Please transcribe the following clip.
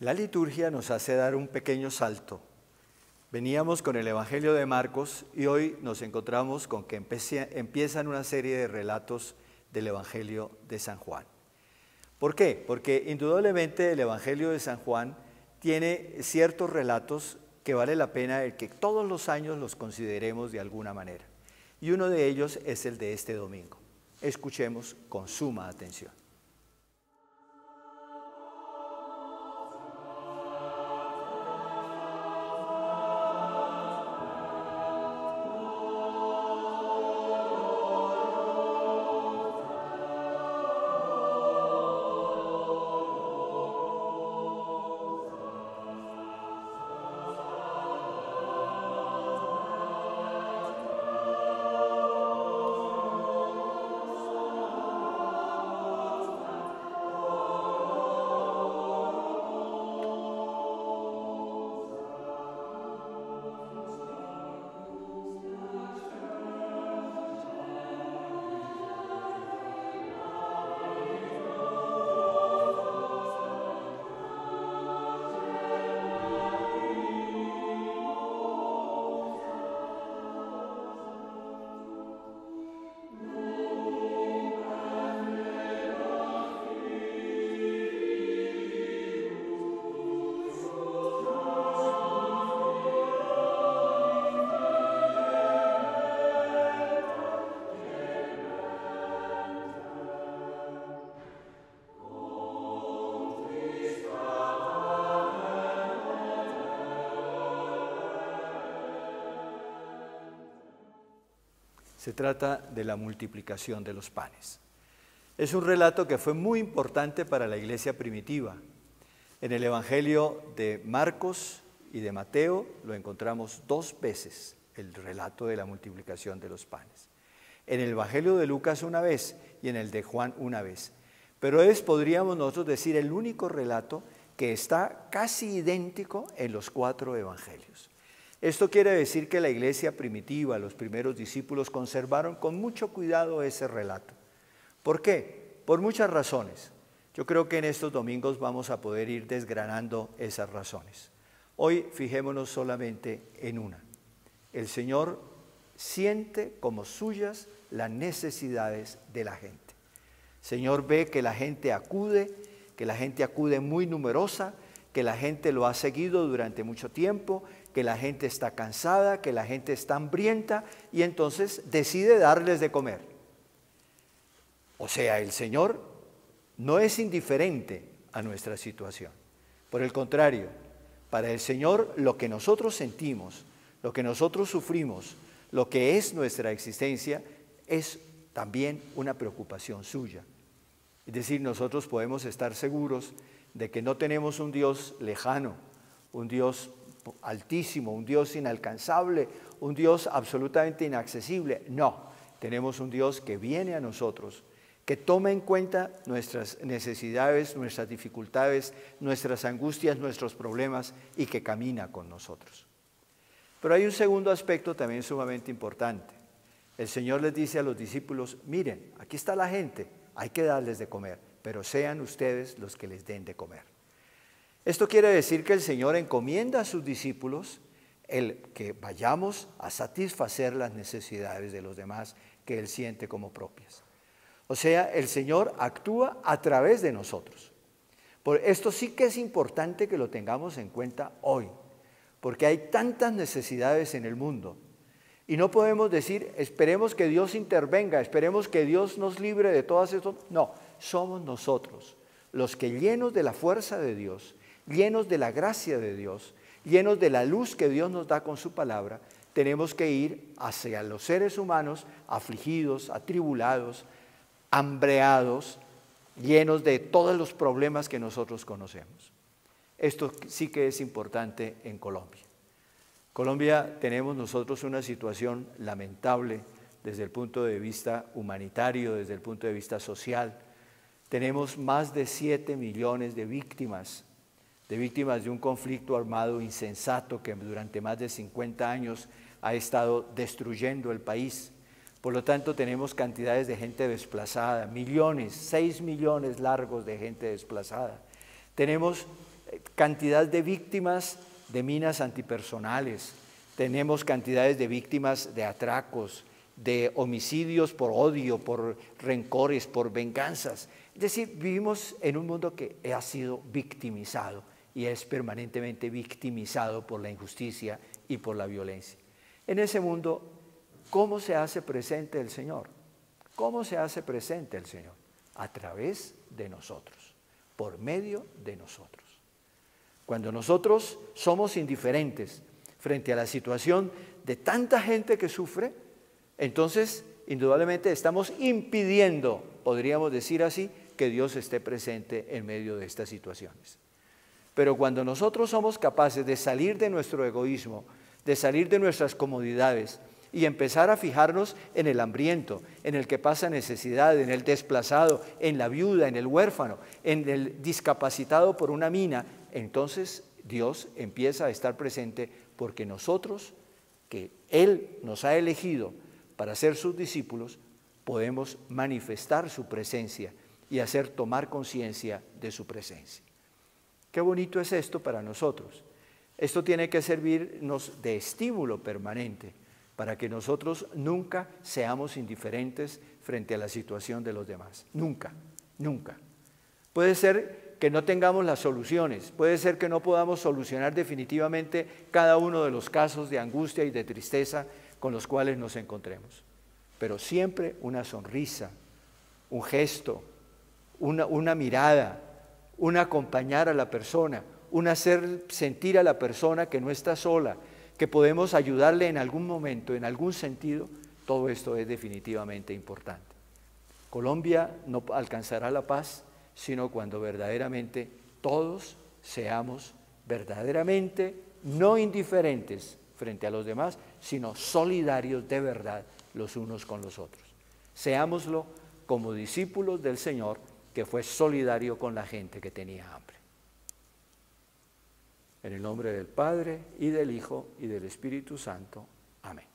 La liturgia nos hace dar un pequeño salto. Veníamos con el Evangelio de Marcos y hoy nos encontramos con que empiezan una serie de relatos del Evangelio de San Juan. ¿Por qué? Porque indudablemente el Evangelio de San Juan tiene ciertos relatos que vale la pena el que todos los años los consideremos de alguna manera. Y uno de ellos es el de este domingo. Escuchemos con suma atención. Se trata de la multiplicación de los panes. Es un relato que fue muy importante para la iglesia primitiva. En el Evangelio de Marcos y de Mateo lo encontramos 2 veces, el relato de la multiplicación de los panes. En el Evangelio de Lucas 1 vez y en el de Juan 1 vez. Pero es, podríamos nosotros decir, el único relato que está casi idéntico en los 4 evangelios. Esto quiere decir que la iglesia primitiva, los primeros discípulos, conservaron con mucho cuidado ese relato. ¿Por qué? Por muchas razones. Yo creo que en estos domingos vamos a poder ir desgranando esas razones. Hoy fijémonos solamente en una. El Señor siente como suyas las necesidades de la gente. El Señor ve que la gente acude muy numerosa, que la gente lo ha seguido durante mucho tiempo, que la gente está cansada, que la gente está hambrienta y entonces decide darles de comer. O sea, el Señor no es indiferente a nuestra situación. Por el contrario, para el Señor lo que nosotros sentimos, lo que nosotros sufrimos, lo que es nuestra existencia, es también una preocupación suya. Es decir, nosotros podemos estar seguros de que no tenemos un Dios lejano, un Dios altísimo, un Dios inalcanzable, un Dios absolutamente inaccesible. No, tenemos un Dios que viene a nosotros, que toma en cuenta nuestras necesidades, nuestras dificultades, nuestras angustias, nuestros problemas y que camina con nosotros. Pero hay un segundo aspecto también sumamente importante. El Señor les dice a los discípulos, miren, aquí está la gente, hay que darles de comer, pero sean ustedes los que les den de comer. Esto quiere decir que el Señor encomienda a sus discípulos el que vayamos a satisfacer las necesidades de los demás que Él siente como propias. O sea, el Señor actúa a través de nosotros. Por esto sí que es importante que lo tengamos en cuenta hoy, porque hay tantas necesidades en el mundo y no podemos decir, esperemos que Dios intervenga, esperemos que Dios nos libre de todas estas. No, somos nosotros los que llenos de la fuerza de Dios, llenos de la gracia de Dios, llenos de la luz que Dios nos da con su palabra, tenemos que ir hacia los seres humanos afligidos, atribulados, hambreados, llenos de todos los problemas que nosotros conocemos. Esto sí que es importante en Colombia. Colombia tenemos nosotros una situación lamentable desde el punto de vista humanitario, desde el punto de vista social. Tenemos más de 7 millones de víctimas de un conflicto armado insensato que durante más de 50 años ha estado destruyendo el país. Por lo tanto, tenemos cantidades de gente desplazada, millones, 6 millones largos de gente desplazada. Tenemos cantidad de víctimas de minas antipersonales, tenemos cantidades de víctimas de atracos, de homicidios por odio, por rencores, por venganzas. Es decir, vivimos en un mundo que ha sido victimizado y es permanentemente victimizado por la injusticia y por la violencia. En ese mundo, ¿cómo se hace presente el Señor? ¿Cómo se hace presente el Señor? A través de nosotros, por medio de nosotros. Cuando nosotros somos indiferentes frente a la situación de tanta gente que sufre, entonces indudablemente estamos impidiendo, podríamos decir así, que Dios esté presente en medio de estas situaciones. Pero cuando nosotros somos capaces de salir de nuestro egoísmo, de salir de nuestras comodidades y empezar a fijarnos en el hambriento, en el que pasa necesidad, en el desplazado, en la viuda, en el huérfano, en el discapacitado por una mina, entonces Dios empieza a estar presente porque nosotros, que Él nos ha elegido para ser sus discípulos, podemos manifestar su presencia y hacer tomar conciencia de su presencia. Qué bonito es esto para nosotros. Esto tiene que servirnos de estímulo permanente para que nosotros nunca seamos indiferentes frente a la situación de los demás. Nunca, nunca. Puede ser que no tengamos las soluciones, puede ser que no podamos solucionar definitivamente cada uno de los casos de angustia y de tristeza con los cuales nos encontremos. Pero siempre una sonrisa, un gesto, una mirada, un acompañar a la persona, un hacer sentir a la persona que no está sola, que podemos ayudarle en algún momento, en algún sentido, todo esto es definitivamente importante. Colombia no alcanzará la paz, sino cuando verdaderamente todos seamos verdaderamente no indiferentes frente a los demás, sino solidarios de verdad los unos con los otros. Seámoslo como discípulos del Señor, que fue solidario con la gente que tenía hambre. En el nombre del Padre, y del Hijo, y del Espíritu Santo. Amén.